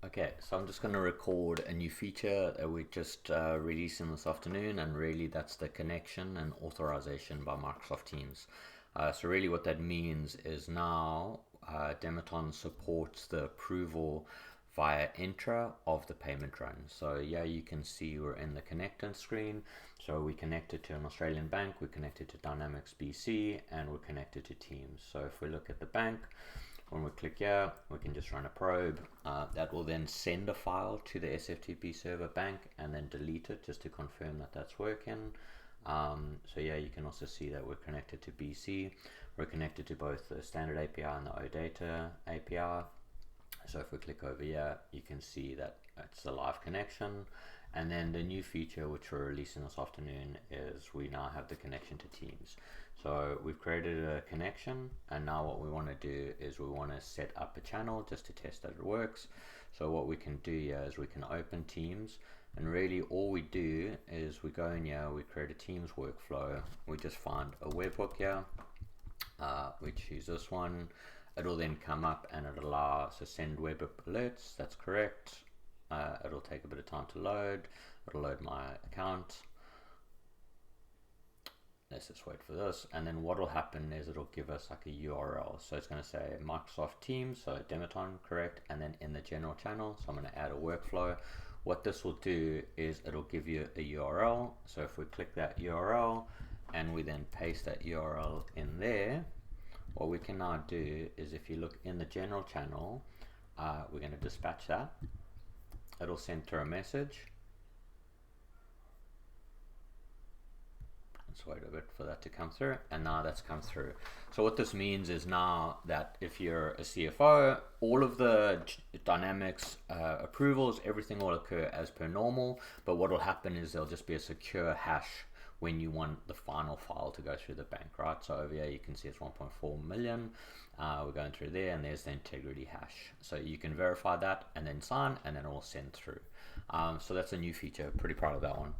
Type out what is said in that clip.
Okay, so I'm just going to record a new feature that we just releasing this afternoon, and really that's the connection and authorization by Microsoft Teams. So really what that means is now Demiton supports the approval via intra of the payment run. So yeah, you can see we're in the connected screen. So we connected to an Australian bank, we connected to Dynamics BC, and we're connected to Teams. So if we look at the bank, when we click here, we can just run a probe. That will then send a file to the SFTP server bank and then delete it just to confirm that that's working. So yeah, you can also see that we're connected to BC. We're connected to both the standard API and the OData API. So if we click over here, you can see that it's a live connection. And then the new feature which we're releasing this afternoon is we now have the connection to Teams. So we've created a connection, and now what we want to do is we want to set up a channel just to test that it works. So what we can do here is we can open Teams, and really all we do is we go in here, we create a Teams workflow, we just find a webhook here, we choose this one. It'll then come up and it allows to send web alerts. That's correct. It'll take a bit of time to load. It'll load my account. Let's just wait for this, and then what will happen is it'll give us like a URL. So it's going to say Microsoft Teams, so Demiton, correct, and then in the general channel, so I'm going to add a workflow. What this will do is it'll give you a URL. So if we click that URL and we then paste that URL in there, what we can now do is if you look in the general channel, we're going to dispatch that. It'll send through a message. Let's wait a bit for that to come through, and now that's come through. So what this means is now that if you're a CFO, all of the Dynamics approvals, everything will occur as per normal, but what will happen is there'll just be a secure hash when you want the final file to go through the bank, right? So over here you can see it's 1.4 million. We're going through there, and there's the integrity hash. So you can verify that and then sign, and then it will send through. So that's a new feature. Pretty proud of that one.